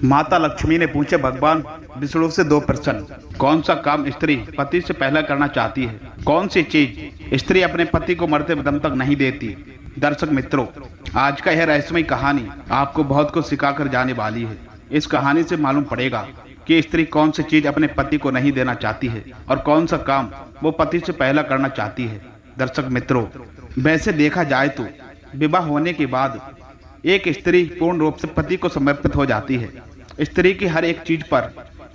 माता लक्ष्मी ने पूछे भगवान विष्णु से दो प्रश्न। कौन सा काम स्त्री पति से पहला करना चाहती है? कौन सी चीज स्त्री अपने पति को मरते दम तक नहीं देती? दर्शक मित्रों, आज का यह रहस्यमयी कहानी आपको बहुत कुछ सिखाकर जाने वाली है। इस कहानी से मालूम पड़ेगा कि स्त्री कौन सी चीज अपने पति को नहीं देना चाहती है और कौन सा काम वो पति से पहला करना चाहती है। दर्शक मित्रों, वैसे देखा जाए तो विवाह होने के बाद एक स्त्री पूर्ण रूप से पति को समर्पित हो जाती है। स्त्री की हर एक चीज पर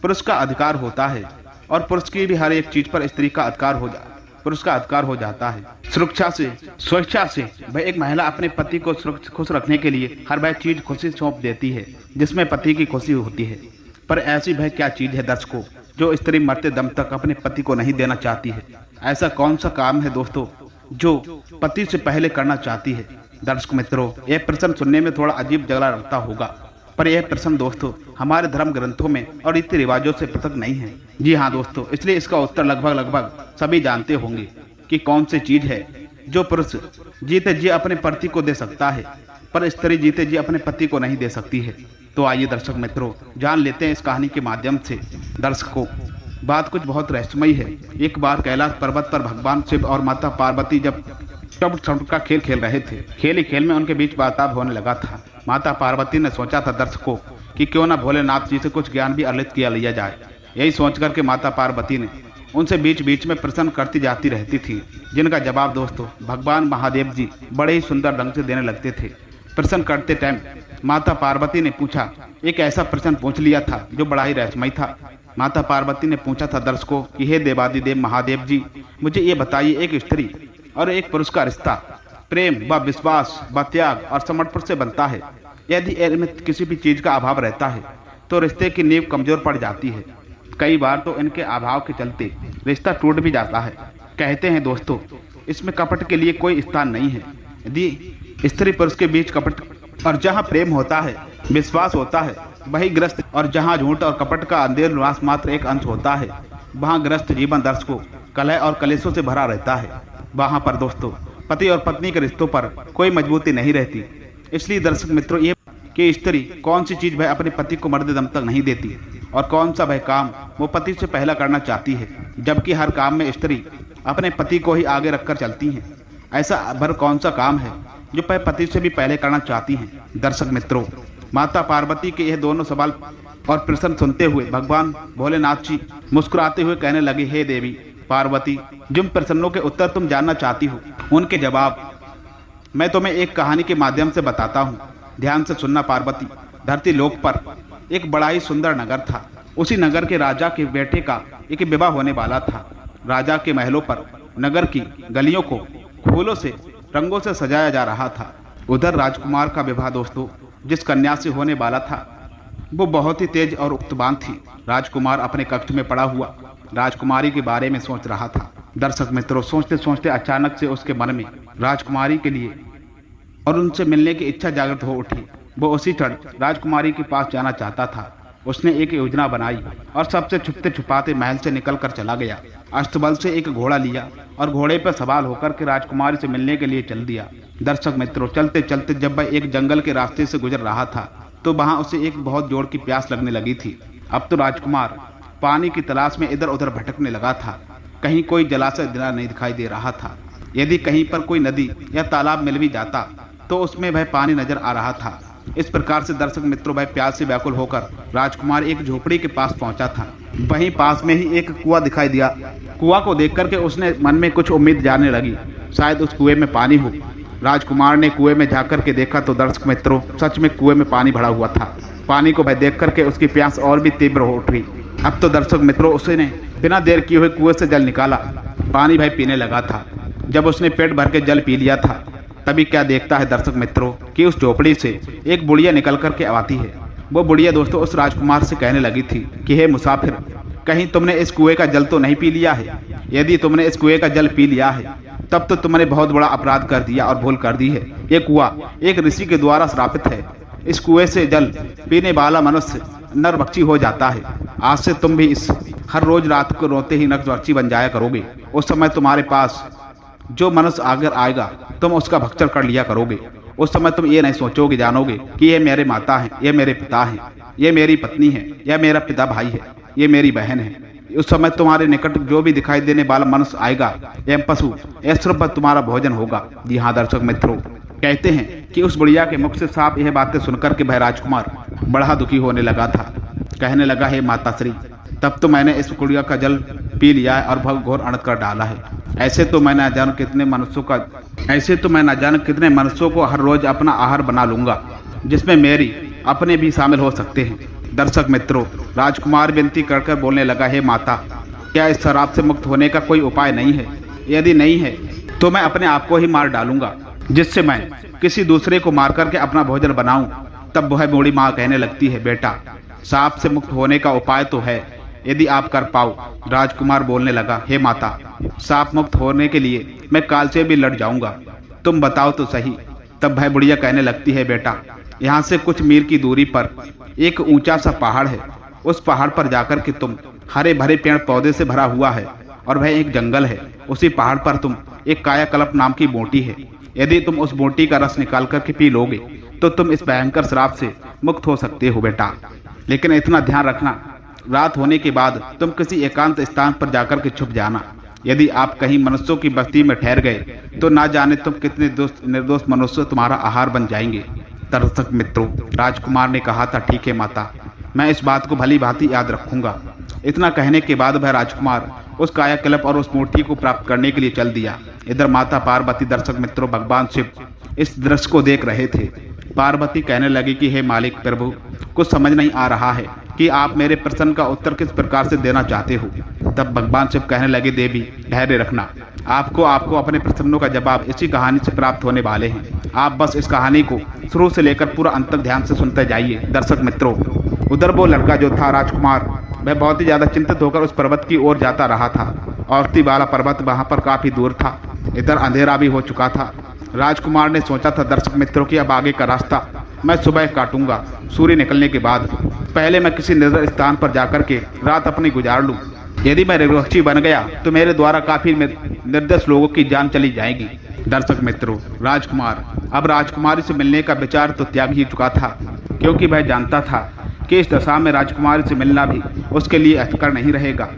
पुरुष का अधिकार होता है और पुरुष की भी हर एक चीज पर स्त्री का पुरुष का अधिकार हो जाता है। स्वेच्छा से वह एक महिला अपने पति को खुश रखने के लिए हर वह चीज खुशी सौंप देती है जिसमें पति की खुशी होती है। पर ऐसी वह क्या चीज है दर्शकों जो स्त्री मरते दम तक अपने पति को नहीं देना चाहती है? ऐसा कौन सा काम है दोस्तों जो पति से पहले करना चाहती है? दर्शक मित्रों, यह प्रश्न सुनने में थोड़ा अजीब जगह लगता होगा, पर यह प्रश्न दोस्तों हमारे धर्म ग्रंथों में और रीति रिवाजों से पृथक नहीं है। जी हाँ दोस्तों, इसलिए इसका उत्तर लगभग सभी जानते होंगे कि कौन सी चीज है जो पुरुष जीते जी अपने पति को दे सकता है पर स्त्री जीते जी अपने पति को नहीं दे सकती है। तो आइए दर्शक मित्रों, जान लेते हैं इस कहानी के माध्यम से। दर्शकों, बात कुछ बहुत रहस्यमयी है। एक बार कैलाश पर्वत पर भगवान शिव और माता पार्वती जब का खेल खेल रहे थे। खेल में उनके बीच वार्तालाप होने लगा था। माता पार्वती ने सोचा था दर्शकों कि क्यों ना भोलेनाथ जी से कुछ ज्ञान भी अर्जित किया लिया जाए। यही सोच करके माता पार्वती ने उनसे बीच में प्रश्न करती जाती रहती थी, जिनका जवाब दोस्तों भगवान महादेव जी बड़े ही सुंदर ढंग से देने लगते थे। प्रश्न करते टाइम माता पार्वती ने पूछा, एक ऐसा प्रश्न पूछ लिया था जो बड़ा ही रहस्यमय था। माता पार्वती ने पूछा था दर्शकों कि हे देवादिदेव महादेव जी, मुझे ये बताइए, एक स्त्री और एक पुरुष का रिश्ता प्रेम व विश्वास व त्याग और समर्पण से बनता है। यदि इनमें किसी भी चीज का अभाव रहता है तो रिश्ते की नींव कमजोर पड़ जाती है। कई बार तो इनके अभाव के चलते रिश्ता टूट भी जाता है। कहते हैं दोस्तों, इसमें कपट के लिए कोई स्थान नहीं है। यदि स्त्री पुरुष के बीच कपट और जहाँ प्रेम होता है, विश्वास होता है, वही ग्रस्त, और जहाँ झूठ और कपट का अंधेर निवास मात्र एक अंश होता है, वहाँ ग्रस्त जीवन दर्शकों कलह और कलेशों से भरा रहता है। वहाँ पर दोस्तों पति और पत्नी के रिश्तों पर कोई मजबूती नहीं रहती। इसलिए दर्शक मित्रों, ये कि स्त्री कौन सी चीज वह अपने पति को मरते दम तक नहीं देती और कौन सा वह काम वो पति से पहला करना चाहती है, जबकि हर काम में स्त्री अपने पति को ही आगे रखकर चलती हैं। ऐसा भर कौन सा काम है जो वह पति से भी पहले करना चाहती हैं? दर्शक मित्रों, माता पार्वती के यह दोनों सवाल और प्रश्न सुनते हुए भगवान भोलेनाथ जी मुस्कुराते हुए कहने लगे, हे देवी पार्वती, जिन प्रश्नों के उत्तर तुम जानना चाहती हो उनके जवाब मैं तुम्हें एक कहानी के माध्यम से बताता हूँ। ध्यान से सुनना पार्वती। धरती लोक पर एक बड़ा ही सुंदर नगर था। उसी नगर के राजा के बेटे का एक विवाह होने वाला था। राजा के महलों पर नगर की गलियों को फूलों से रंगों से सजाया जा रहा था। उधर राजकुमार का विवाह दोस्तों जिस कन्या से होने वाला था वो बहुत ही तेज और उक्तबान थी। राजकुमार अपने कक्ष में पड़ा हुआ राजकुमारी के बारे में सोच रहा था। दर्शक मित्रों, सोचते सोचते अचानक से उसके मन में राजकुमारी के लिए और उनसे मिलने की इच्छा जागृत हो उठी। वो उसी क्षण राजकुमारी के पास जाना चाहता था। उसने एक योजना बनाई और सबसे छुपते छुपाते महल से निकलकर चला गया। अस्तबल से एक घोड़ा लिया और घोड़े पर सवार होकर के राजकुमारी से मिलने के लिए चल दिया। दर्शक मित्रों, चलते चलते जब वह एक जंगल के रास्ते से गुजर रहा था तो वहां उसे एक बहुत जोर की प्यास लगने लगी थी। अब तो राजकुमार पानी की तलाश में इधर उधर भटकने लगा था। कहीं कोई जलाशय नहीं दिखाई दे रहा था। यदि कहीं पर कोई नदी या तालाब मिल भी जाता तो उसमें वह पानी नजर आ रहा था। इस प्रकार से दर्शक मित्रों, वह प्यास से व्याकुल होकर राजकुमार एक झोपड़ी के पास पहुंचा था। वहीं पास में ही एक कुआं दिखाई दिया। कुआं को देख करके उसने मन में कुछ उम्मीद जानने लगी, शायद उस कुएं में पानी हो। राजकुमार ने कुएं में जाकर के देखा तो दर्शक मित्रों, सच में कुएं में पानी भरा हुआ था। पानी को वह देख करके उसकी प्यास और भी तीव्र हो उठी। अब तो दर्शक मित्रों, उसने बिना देर किए हुए कुएं से जल निकाला। पानी भाई पीने लगा था। जब उसने पेट भर के जल पी लिया था तभी क्या देखता है दर्शक मित्रों कि उस झोपड़ी से एक बुढ़िया निकल करके आती है। वो बुढ़िया दोस्तों उस राजकुमार से कहने लगी थी कि हे मुसाफिर, कहीं तुमने इस कुएं का जल तो नहीं पी लिया है? यदि तुमने इस कुएं का जल पी लिया है तब तो तुमने बहुत बड़ा अपराध कर दिया और भूल कर दी है। ये कुआं एक ऋषि के द्वारा श्रापित है। इस कुएं से जल पीने वाला मनुष्य नरभक्षी हो जाता है। आज से तुम भी इस हर रोज रात को रोते ही नरभक्षी बन जाया करोगे। उस समय तुम्हारे पास जो मनुष्य आगर आएगा तुम उसका भक्षण कर लिया करोगे। उस समय तुम ये नहीं सोचोगे, जानोगे कि ये मेरे माता हैं, ये मेरे पिता हैं। ये मेरी पत्नी है, यह मेरा पिता भाई है, ये मेरी बहन है। उस समय तुम्हारे निकट जो भी दिखाई देने वाला मनुष्य आएगा, यह पशु ऐश्वर्य पर तुम्हारा भोजन होगा। जी हाँ दर्शक मित्रों, कहते हैं कि उस बुढ़िया के मुख से साफ यह बातें सुनकर के भाई राजकुमार बड़ा दुखी होने लगा था। कहने लगा, हे माता श्री, तब तो मैंने इस कुड़िया का जल पी लिया है और भव घोर अनर्थ कर डाला है। ऐसे तो मैं न जान कितने मनुष्यों को हर रोज अपना आहार बना लूंगा, जिसमें मेरी अपने भी शामिल हो सकते हैं। दर्शक मित्रों, राजकुमार विनती कर बोलने लगा, हे माता, क्या इस शराब से मुक्त होने का कोई उपाय नहीं है? यदि नहीं है तो मैं अपने आप को ही मार डालूंगा, जिससे मैं किसी दूसरे को मार करके अपना भोजन बनाऊं। तब वह बूढ़ी माँ कहने लगती है, बेटा, सांप से मुक्त होने का उपाय तो है, यदि आप कर पाओ। राजकुमार बोलने लगा, हे माता, सांप मुक्त होने के लिए मैं काल से भी लड़ जाऊंगा, तुम बताओ तो सही। तब भाई बुढ़िया कहने लगती है, बेटा, यहाँ से कुछ मील की दूरी पर एक ऊंचा सा पहाड़ है। उस पहाड़ पर जाकर के तुम, हरे भरे पेड़ पौधे से भरा हुआ है और वह एक जंगल है। उसी पहाड़ पर तुम एक कायाकल्प नाम की बोटी है। यदि तुम उस बोटी का रस निकाल करके पी लोगे तो तुम इस भयंकर श्राप से मुक्त हो सकते हो बेटा। लेकिन इतना ध्यान रखना, रात होने के बाद तुम किसी एकांत स्थान पर जाकर के छुप जाना। यदि आप कहीं मनुष्यों की बस्ती में ठहर गए तो ना जाने तुम कितने निर्दोष मनुष्य तुम्हारा आहार बन जाएंगे। दर्शक मित्रों, राजकुमार ने कहा था, ठीक है माता, मैं इस बात को भली भांति याद रखूंगा। इतना कहने के बाद वह राजकुमार उस कायाकल्प और उस मूर्ति को प्राप्त करने के लिए चल दिया। इधर माता पार्वती, दर्शक मित्रों, भगवान शिव इस दृश्य को देख रहे थे। पार्वती कहने लगी कि हे मालिक प्रभु, कुछ समझ नहीं आ रहा है कि आप मेरे प्रश्न का उत्तर किस प्रकार से देना चाहते हो। तब भगवान शिव कहने लगे, देवी धैर्य रखना, आपको अपने प्रश्नों का जवाब इसी कहानी से प्राप्त होने वाले हैं। आप बस इस कहानी को शुरू से लेकर पूरा अंत तक ध्यान से सुनते जाइए। दर्शक मित्रों, उधर वो लड़का जो था राजकुमार, वह बहुत ही ज्यादा चिंतित होकर उस पर्वत की ओर जाता रहा था। औरती वाला पर्वत वहां पर काफी दूर था। इधर अंधेरा भी हो चुका था। राजकुमार ने सोचा था, दर्शक मित्रों, कि अब आगे का रास्ता मैं सुबह काटूंगा। सूर्य निकलने के बाद पहले मैं किसी निर्जन स्थान पर जाकर के रात अपनी गुजार लूं। यदि मैं निर्वक्षी बन गया तो मेरे द्वारा काफी निर्दोष लोगों की जान चली जाएगी। दर्शक मित्रों, राजकुमार अब राजकुमारी से मिलने का विचार तो त्याग ही चुका था, क्योंकि वह जानता था कि इस दशा में राजकुमारी से मिलना भी उसके लिए हितकर नहीं रहेगा।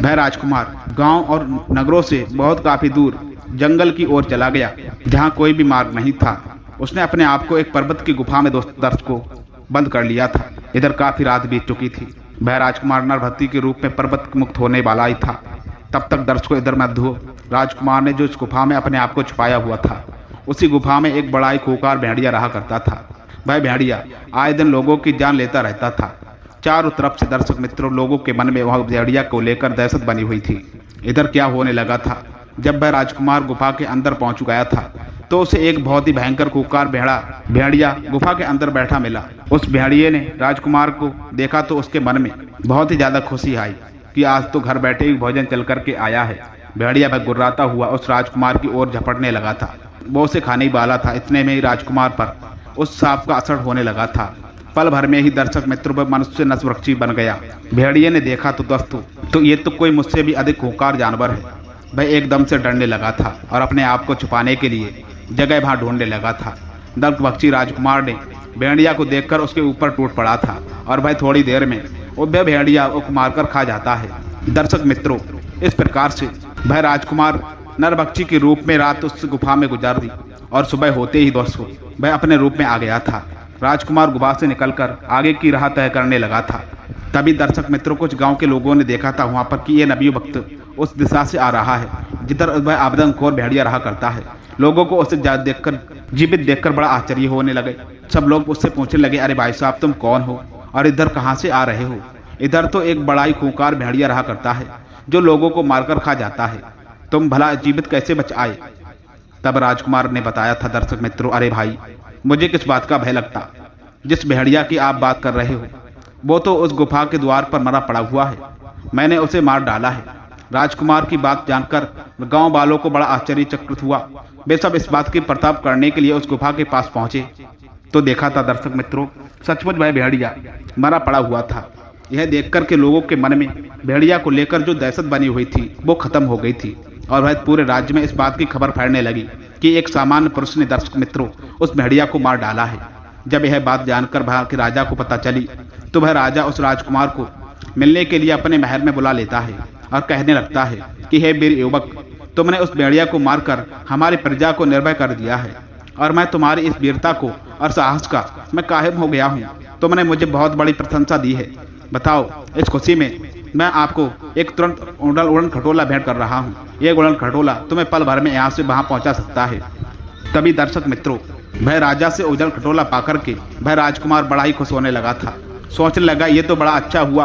वह राजकुमार गांव और नगरों से बहुत काफी दूर जंगल की ओर चला गया, जहां कोई भी मार्ग नहीं था। उसने अपने आप को एक पर्वत की गुफा में दर्श को बंद कर लिया था। इधर काफी रात बीत चुकी थी। वह राजकुमार नरभक्ति के रूप में पर्वत मुक्त होने वाला ही था। तब तक दर्श को इधर मध्य राजकुमार ने जो इस गुफा में अपने आप को छुपाया हुआ था, उसी गुफा में एक बड़ा ही खूंखार भेड़िया रहा करता था। वह भेड़िया आए दिन लोगों की जान लेता रहता था। चारों तरफ से, दर्शक मित्रों, लोगों के मन में वह भेड़िया को लेकर दहशत बनी हुई थी। इधर क्या होने लगा था, जब वह राजकुमार गुफा के अंदर पहुंच गया था तो उसे एक बहुत ही भयंकर खूंखार भेड़िया गुफा के अंदर बैठा मिला। उस भेड़िए ने राजकुमार को देखा तो उसके मन में बहुत ही ज्यादा खुशी आई कि आज तो घर बैठे ही भोजन चल करके आया है। भेड़िया वह गुर्राता हुआ उस राजकुमार की ओर झपटने लगा था। वो उसे खाने ही वाला था। इतने में ही राजकुमार पर उस सांप का असर होने लगा था। पल भर में ही, दर्शक मित्रों, वह मनुष्य नरभक्षी बन गया। भेड़िए ने देखा तो दोस्तों, तो ये तो कोई मुझसे भी अधिक खूंखार जानवर है। वह एकदम से डरने लगा था और अपने आप को छुपाने के लिए जगह वहां ढूंढने लगा था। नरभक्षी राजकुमार ने भेड़िया को देखकर उसके ऊपर टूट पड़ा था और वह थोड़ी देर में वह भेड़िया को मारकर खा जाता है। दर्शक मित्रों, इस प्रकार से वह राजकुमार नरभक्षी के रूप में रात उस गुफा में गुजार दी और सुबह होते ही दोस्तों वह अपने रूप में आ गया था। राजकुमार गुफा से निकलकर आगे की राह तय करने लगा था। तभी दर्शक मित्रों, कुछ गांव के लोगों ने देखा था वहां पर कि ये नबी वक्त उस दिशा से आ रहा है जिधर वह आबदनखोर भेड़िया रहा करता है। लोगों को उसे जीवित देखकर बड़ा आश्चर्य होने लगे। सब लोग उससे पूछने लगे, अरे भाई साहब, तुम कौन हो और इधर कहाँ से आ रहे हो? इधर तो एक बड़ा ही खूंखार भेड़िया रहा करता है जो लोगों को मारकर खा जाता है। तुम भला जीवित कैसे बच आए? तब राजकुमार ने बताया था, दर्शक मित्रों, अरे भाई, मुझे किस बात का भय लगता। जिस भेड़िया की आप बात कर रहे हो वो तो उस गुफा के द्वार पर मरा पड़ा हुआ है। मैंने उसे मार डाला है। राजकुमार की बात जानकर गांव वालों को बड़ा आश्चर्यचकित हुआ। वे सब इस बात की प्रताप करने के लिए उस गुफा के पास पहुंचे तो देखा था, दर्शक मित्रों, सचमुच वह भेड़िया मरा पड़ा हुआ था। यह देखकर के लोगों के मन में भेड़िया को लेकर जो दहशत बनी हुई थी वो खत्म हो गई थी और वह पूरे राज्य में इस बात की खबर फैलने लगी कि एक सामान्य पुरुष ने, दर्शक मित्रों, उस भेड़िया को मार डाला है। जब यह बात जानकर वहां के राजा को पता चली तो वह राजा उस राजकुमार को मिलने के लिए अपने महल में बुला लेता है और कहने लगता है कि हे वीर युवक, तुमने उस भेड़िया को मारकर हमारी प्रजा को निर्भय कर दिया है और मैं तुम्हारी इस वीरता को और साहस का मैं काहिल हो गया हूँ। तुमने मुझे बहुत बड़ी प्रशंसा दी है। बताओ, इस खुशी में मैं आपको एक तुरंत उड़न खटोला भेंट कर रहा हूँ। ये उड़न खटोला तुम्हें पल भर में यहाँ से वहाँ पहुँचा सकता है। तभी दर्शक मित्रों, वह राजा से उड़न खटोला पाकर के वह राजकुमार बड़ा ही खुश होने लगा था। सोचने लगा, ये तो बड़ा अच्छा हुआ,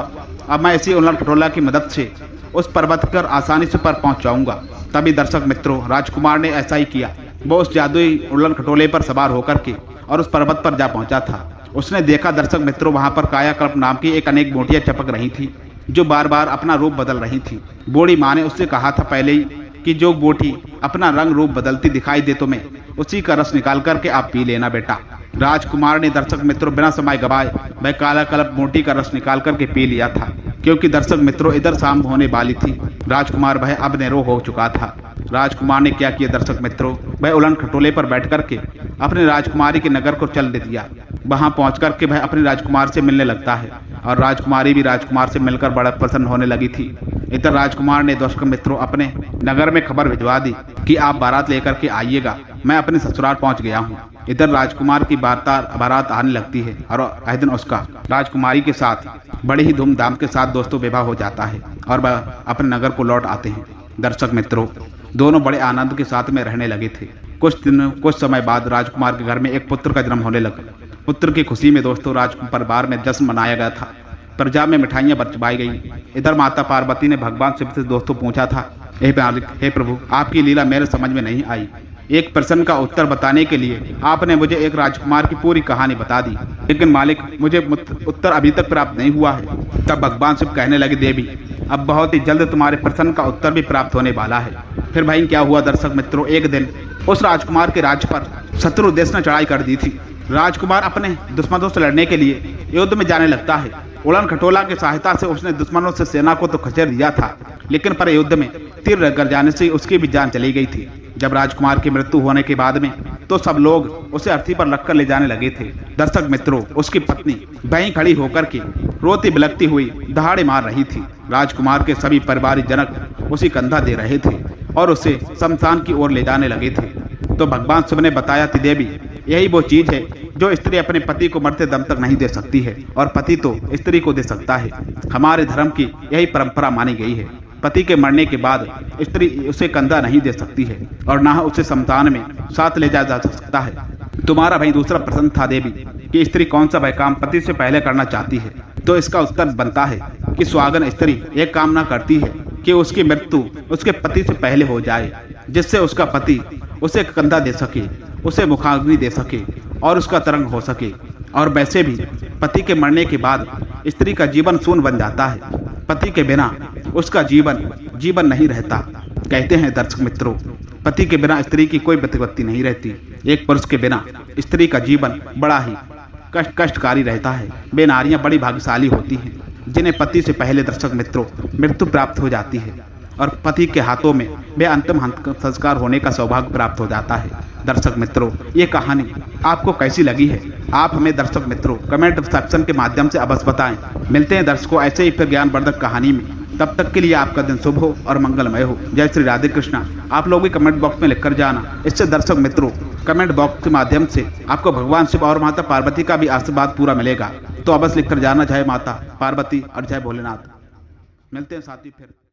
अब मैं इसी उड़न खटोला की मदद से उस पर्वत पर आसानी से पर पहुँच जाऊँगा। तभी दर्शक मित्रों, राजकुमार ने ऐसा ही किया। वो उस जादुई उड़न खटोले पर सवार होकर के और उस पर्वत पर जा पहुँचा था। उसने देखा दर्शक मित्रों, वहाँ पर कायाकल्प नाम की एक अनेक बूटियाँ चपक रही थी जो बार बार अपना रूप बदल रही थी। बूढ़ी माँ ने उससे कहा था पहले ही कि जो बूटी अपना रंग रूप बदलती दिखाई दे तुम्हें, उसी का रस निकाल करके आप पी लेना बेटा। राजकुमार ने दर्शक मित्रों बिना समय गवाए वह कायाकल्प बूटी का रस निकाल करके पी लिया था। क्योंकि दर्शक मित्रों इधर शाम होने वाली थी। राजकुमार वह अब नेरो हो चुका था। राजकुमार ने क्या किया दर्शक मित्रों, वह उड़न खटोले पर बैठ करके अपने राजकुमारी के नगर को चल दे दिया। वहां पहुंच करके वह अपने राजकुमार से मिलने लगता है और राजकुमारी भी राजकुमार से मिलकर बड़ा प्रसन्न होने लगी थी। इधर राजकुमार ने दर्शक मित्रों अपने नगर में खबर भिजवा दी कि आप बारात लेकर के आइएगा, मैं अपने ससुराल पहुंच गया हूँ। इधर राजकुमार की बारात आने लगती है और आए दिन उसका राजकुमारी के साथ बड़े ही धूमधाम के साथ दोस्तों विवाह हो जाता है और वह अपने नगर को लौट आते हैं। दर्शक मित्रों, दोनों बड़े आनंद के साथ में रहने लगे थे। कुछ समय बाद राजकुमार के घर में एक पुत्र का जन्म होने लगा। पुत्र की खुशी में दोस्तों राज परिवार में जश्न मनाया गया था। प्रजा में मिठाइयाँ बरसवाई गई। इधर माता पार्वती ने भगवान शिव से दोस्तों पूछा था, हे प्रभु, आपकी लीला मेरे समझ में नहीं आई। एक प्रश्न का उत्तर बताने के लिए आपने मुझे एक राजकुमार की पूरी कहानी बता दी, लेकिन मालिक मुझे उत्तर अभी तक प्राप्त नहीं हुआ है। तब भगवान शिव कहने लगे, देवी अब बहुत ही जल्द तुम्हारे प्रश्न का उत्तर भी प्राप्त होने वाला है। फिर भाई क्या हुआ दर्शक मित्रों, एक दिन उस राजकुमार के राज्य पर शत्रु देश ने चढ़ाई कर दी थी। राजकुमार अपने दुश्मनों से लड़ने के लिए युद्ध में जाने लगता है। उड़न खटोला की सहायता से उसने दुश्मनों से सेना को तो खचेर दिया था, लेकिन पर युद्ध में तीर गर जाने से उसकी भी जान चली गई थी। जब राजकुमार की मृत्यु होने के बाद में तो सब लोग उसे अर्थी पर रखकर ले जाने लगे थे। दर्शक मित्रों, उसकी पत्नी वहीं खड़ी होकर के रोती बिलखती हुई दहाड़े मार रही थी। राजकुमार के सभी परिवारिक जनक उसी कंधा दे रहे थे और उसे शमशान की ओर ले जाने लगे थे। तो भगवान शिव ने बताया कि देवी यही वो चीज है जो स्त्री अपने पति को मरते दम तक नहीं दे सकती है और पति तो स्त्री को दे सकता है। हमारे धर्म की यही परंपरा मानी गई है। पति के मरने के बाद स्त्री उसे कंधा नहीं दे सकती है और ना उसे शमशान में साथ ले जा सकता है। तुम्हारा भाई दूसरा प्रश्न था देवी कि स्त्री कौन सा वह काम पति से पहले करना चाहती है, तो इसका उत्तर बनता है कि सुहागन स्त्री एक कामना करती है कि उसकी मृत्यु उसके पति से पहले हो जाए, जिससे उसका पति उसे कंधा दे सके, उसे मुखाग्नि दे सके और उसका तरंग हो सके। और वैसे भी पति के मरने के बाद स्त्री का जीवन शून्य बन जाता है। पति के बिना उसका जीवन नहीं रहता। कहते हैं दर्शक मित्रों, पति के बिना स्त्री की कोई प्रतिपत्ति नहीं रहती। एक पुरुष के बिना स्त्री का जीवन बड़ा ही कष्टकारी रहता है। वे नारियां बड़ी भाग्यशाली होती हैं जिन्हें पति से पहले दर्शक मित्रों मृत्यु प्राप्त हो जाती है और पति के हाथों में वे अंतिम संस्कार होने का सौभाग्य प्राप्त हो जाता है। दर्शक मित्रों, ये कहानी आपको कैसी लगी है आप हमें दर्शक मित्रों कमेंट सेक्शन के माध्यम से अवश्य बताएं। मिलते हैं दर्शकों ऐसे ही फिर ज्ञानवर्धक कहानी में। तब तक के लिए आपका दिन शुभ हो और मंगलमय हो। जय श्री राधे कृष्णा। आप लोग भी कमेंट बॉक्स में लिखकर जाना, इससे दर्शक मित्रों कमेंट बॉक्स के माध्यम से आपको भगवान शिव और माता पार्वती का भी आशीर्वाद पूरा मिलेगा। तो अवश्य लिखकर जाना, जय माता पार्वती और जय भोलेनाथ। मिलते हैं साथी फिर।